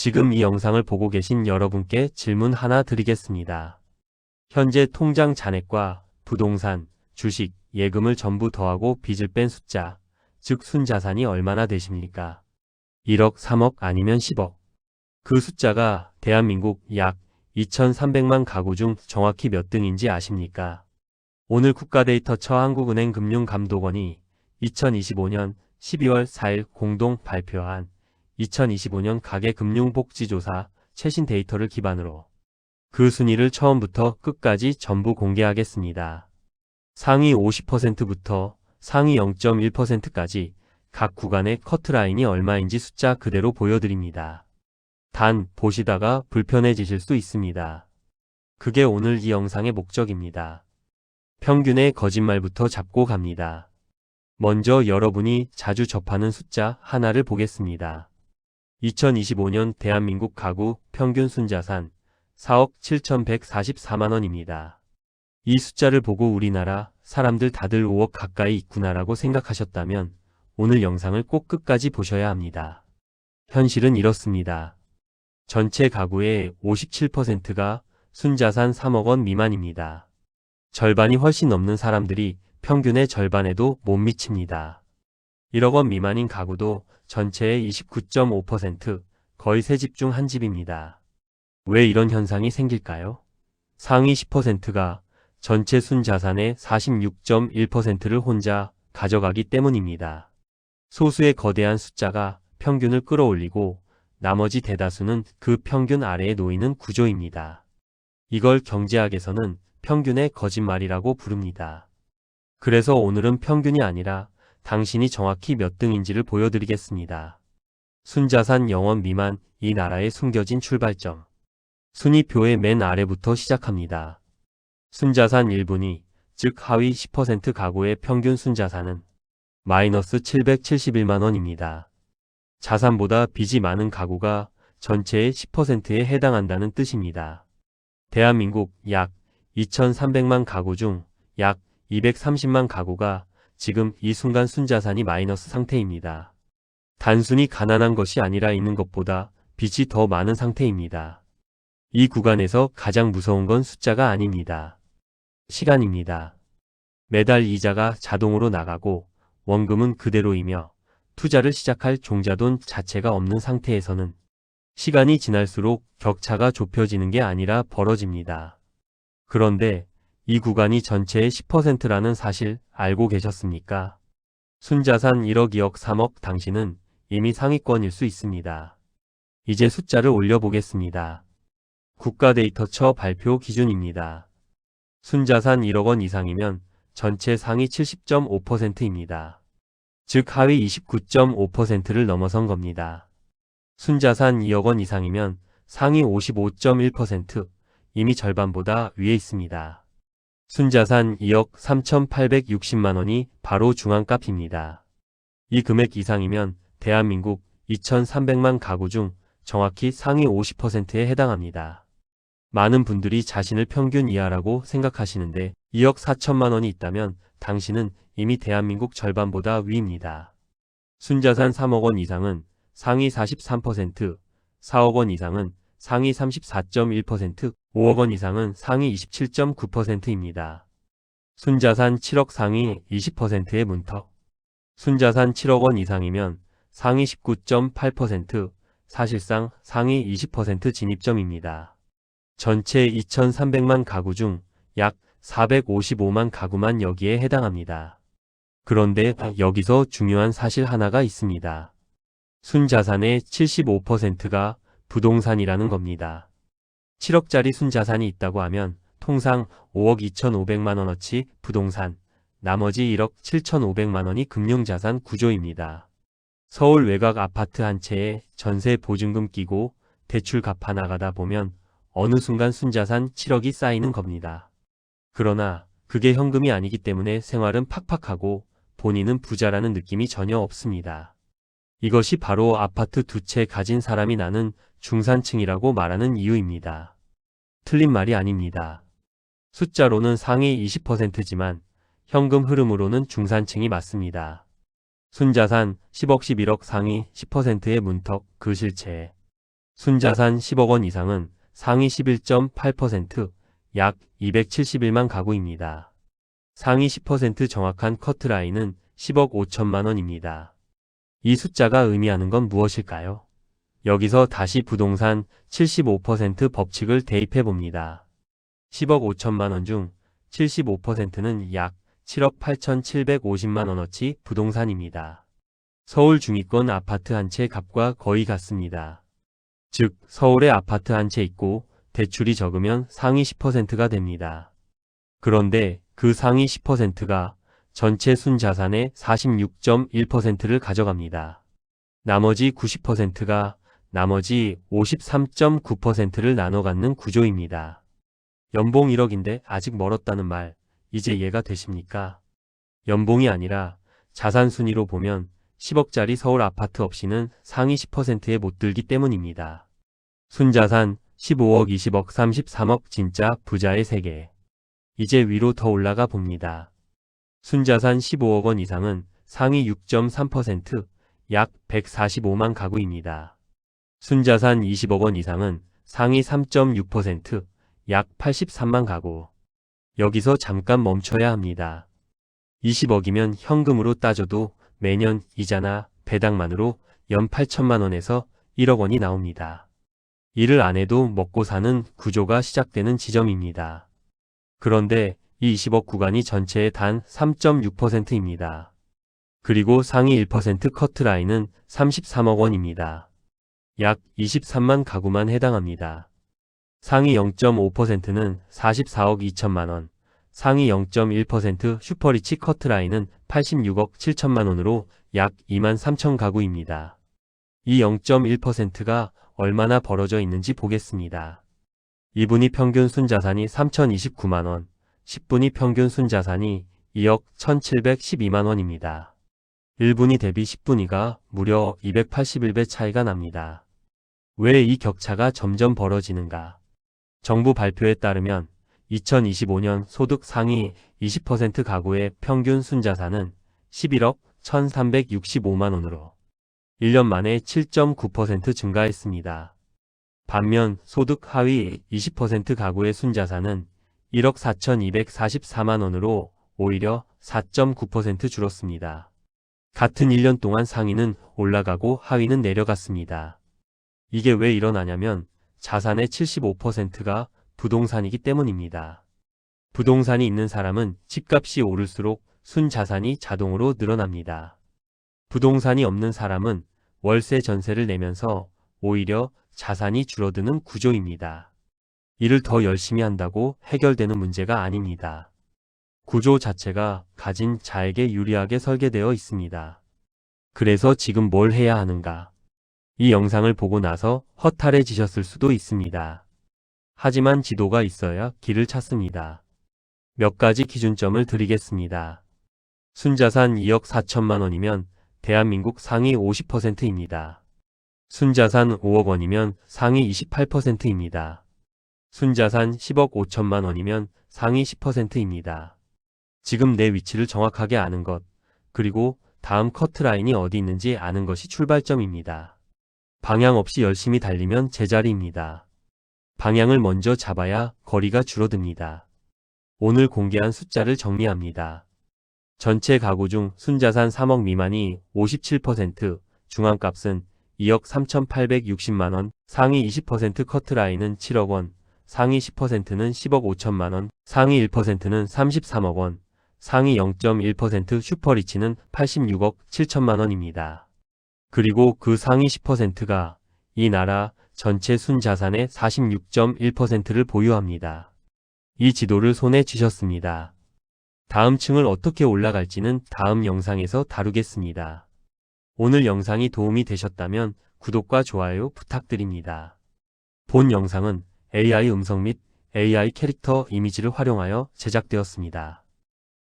지금 이 영상을 보고 계신 여러분께 질문 하나 드리겠습니다. 현재 통장 잔액과 부동산, 주식, 예금을 전부 더하고 빚을 뺀 숫자, 즉 순자산이 얼마나 되십니까? 1억, 3억 아니면 10억. 그 숫자가 대한민국 약 2,300만 가구 중 정확히 몇 등인지 아십니까? 오늘 국가데이터처 한국은행 금융감독원이 2025년 12월 4일 공동 발표한 2025년 가계금융복지조사 최신 데이터를 기반으로 그 순위를 처음부터 끝까지 전부 공개하겠습니다. 상위 50%부터 상위 0.1%까지 각 구간의 커트라인이 얼마인지 숫자 그대로 보여드립니다. 단 보시다가 불편해지실 수 있습니다. 그게 오늘 이 영상의 목적입니다. 평균의 거짓말부터 잡고 갑니다. 먼저 여러분이 자주 접하는 숫자 하나를 보겠습니다. 2025년 대한민국 가구 평균 순자산 4억 7,144만 원입니다. 이 숫자를 보고 우리나라 사람들 다들 5억 가까이 있구나라고 생각하셨다면 오늘 영상을 꼭 끝까지 보셔야 합니다. 현실은 이렇습니다. 전체 가구의 57%가 순자산 3억 원 미만입니다. 절반이 훨씬 넘는 사람들이 평균의 절반에도 못 미칩니다. 1억 원 미만인 가구도 전체의 29.5%, 거의 3집 중 1집입니다. 왜 이런 현상이 생길까요? 상위 10%가 전체 순자산의 46.1%를 혼자 가져가기 때문입니다. 소수의 거대한 숫자가 평균을 끌어올리고 나머지 대다수는 그 평균 아래에 놓이는 구조입니다. 이걸 경제학에서는 평균의 거짓말이라고 부릅니다. 그래서 오늘은 평균이 아니라 당신이 정확히 몇 등인지를 보여드리겠습니다. 순자산 0원 미만, 이 나라의 숨겨진 출발점. 순위표의 맨 아래부터 시작합니다. 순자산 1분위, 즉 하위 10% 가구의 평균 순자산은 마이너스 771만 원입니다. 자산보다 빚이 많은 가구가 전체의 10%에 해당한다는 뜻입니다. 대한민국 약 2,300만 가구 중 약 230만 가구가 지금 이 순간 순자산이 마이너스 상태입니다. 단순히 가난한 것이 아니라 있는 것보다 빚이 더 많은 상태입니다. 이 구간에서 가장 무서운 건 숫자가 아닙니다. 시간입니다. 매달 이자가 자동으로 나가고 원금은 그대로이며 투자를 시작할 종자돈 자체가 없는 상태에서는 시간이 지날수록 격차가 좁혀지는 게 아니라 벌어집니다. 그런데 이 구간이 전체의 10%라는 사실 알고 계셨습니까? 순자산 1억, 2억, 3억 당신은 이미 상위권일 수 있습니다. 이제 숫자를 올려보겠습니다. 국가데이터처 발표 기준입니다. 순자산 1억 원 이상이면 전체 상위 70.5%입니다. 즉 하위 29.5%를 넘어선 겁니다. 순자산 2억 원 이상이면 상위 55.1%, 이미 절반보다 위에 있습니다. 순자산 2억 3,860만 원이 바로 중앙값입니다. 이 금액 이상이면 대한민국 2,300만 가구 중 정확히 상위 50%에 해당합니다. 많은 분들이 자신을 평균 이하라고 생각하시는데 2억 4천만 원이 있다면 당신은 이미 대한민국 절반보다 위입니다. 순자산 3억 원 이상은 상위 43%, 4억 원 이상은 상위 34.1%, 5억 원 이상은 상위 27.9%입니다. 순자산 7억 상위 20%의 문턱. 순자산 7억 원 이상이면 상위 19.8%, 사실상 상위 20% 진입점입니다. 전체 2,300만 가구 중 약 455만 가구만 여기에 해당합니다. 그런데 여기서 중요한 사실 하나가 있습니다. 순자산의 75%가 부동산이라는 겁니다. 7억짜리 순자산이 있다고 하면 통상 5억 2,500만 원어치 부동산, 나머지 1억 7,500만 원이 금융자산 구조입니다. 서울 외곽 아파트 한 채에 전세 보증금 끼고 대출 갚아 나가다 보면 어느 순간 순자산 7억이 쌓이는 겁니다. 그러나 그게 현금이 아니기 때문에 생활은 팍팍하고 본인은 부자라는 느낌이 전혀 없습니다. 이것이 바로 아파트 2채 가진 사람이 나는 중산층이라고 말하는 이유입니다. 틀린 말이 아닙니다. 숫자로는 상위 20%지만 현금 흐름으로는 중산층이 맞습니다. 순자산 10억 11억 상위 10%의 문턱 그 실체. 순자산 10억 원 이상은 상위 11.8%, 약 271만 가구입니다. 상위 10% 정확한 커트라인은 10억 5천만 원입니다. 이 숫자가 의미하는 건 무엇일까요? 여기서 다시 부동산 75% 법칙을 대입해 봅니다. 10억 5천만 원 중 75%는 약 7억 8,750만 원어치 부동산입니다. 서울 중위권 아파트 한 채 값과 거의 같습니다. 즉, 서울에 아파트 한 채 있고 대출이 적으면 상위 10%가 됩니다. 그런데 그 상위 10%가 전체 순자산의 46.1%를 가져갑니다. 나머지 90%가 나머지 53.9%를 나눠 갖는 구조입니다. 연봉 1억인데 아직 멀었다는 말, 이제 이해가 되십니까? 연봉이 아니라 자산 순위로 보면 10억짜리 서울 아파트 없이는 상위 10%에 못 들기 때문입니다. 순자산 15억, 20억, 33억 진짜 부자의 세계. 이제 위로 더 올라가 봅니다. 순자산 15억 원 이상은 상위 6.3%, 약 145만 가구입니다. 순자산 20억 원 이상은 상위 3.6%, 약 83만 가구. 여기서 잠깐 멈춰야 합니다. 20억이면 현금으로 따져도 매년 이자나 배당만으로 연 8천만 원에서 1억 원이 나옵니다. 일을 안 해도 먹고 사는 구조가 시작되는 지점입니다. 그런데 이 20억 구간이 전체의 단 3.6%입니다. 그리고 상위 1% 커트라인은 33억 원입니다. 약 23만 가구만 해당합니다. 상위 0.5%는 44억 2천만 원, 상위 0.1% 슈퍼리치 커트라인은 86억 7천만 원으로 약 2만 3천 가구입니다. 이 0.1%가 얼마나 벌어져 있는지 보겠습니다. 2분위 평균 순자산이 3,029만 원, 10분위 평균 순자산이 2억 1,712만 원입니다. 1분위 대비 10분위가 무려 281배 차이가 납니다. 왜 이 격차가 점점 벌어지는가? 정부 발표에 따르면 2025년 소득 상위 20% 가구의 평균 순자산은 11억 1,365만 원으로 1년 만에 7.9% 증가했습니다. 반면 소득 하위 20% 가구의 순자산은 1억 4,244만 원으로 오히려 4.9% 줄었습니다. 같은 1년 동안 상위는 올라가고 하위는 내려갔습니다. 이게 왜 일어나냐면 자산의 75%가 부동산이기 때문입니다. 부동산이 있는 사람은 집값이 오를수록 순자산이 자동으로 늘어납니다. 부동산이 없는 사람은 월세 전세를 내면서 오히려 자산이 줄어드는 구조입니다. 일을 더 열심히 한다고 해결되는 문제가 아닙니다. 구조 자체가 가진 자에게 유리하게 설계되어 있습니다. 그래서 지금 뭘 해야 하는가? 이 영상을 보고 나서 허탈해지셨을 수도 있습니다. 하지만 지도가 있어야 길을 찾습니다. 몇 가지 기준점을 드리겠습니다. 순자산 2억 4천만 원이면 대한민국 상위 50%입니다. 순자산 5억 원이면 상위 28%입니다. 순자산 10억 5천만 원이면 상위 10%입니다. 지금 내 위치를 정확하게 아는 것, 그리고 다음 커트라인이 어디 있는지 아는 것이 출발점입니다. 방향 없이 열심히 달리면 제자리입니다. 방향을 먼저 잡아야 거리가 줄어듭니다. 오늘 공개한 숫자를 정리합니다. 전체 가구 중 순자산 3억 미만이 57%, 중앙값은 2억 3,860만 원, 상위 20% 커트라인은 7억 원, 상위 10%는 10억 5천만 원, 상위 1%는 33억 원, 상위 0.1% 슈퍼리치는 86억 7천만 원입니다. 그리고 그 상위 10%가 이 나라 전체 순자산의 46.1%를 보유합니다. 이 지도를 손에 쥐셨습니다. 다음 층을 어떻게 올라갈지는 다음 영상에서 다루겠습니다. 오늘 영상이 도움이 되셨다면 구독과 좋아요 부탁드립니다. 본 영상은 AI 음성 및 AI 캐릭터 이미지를 활용하여 제작되었습니다.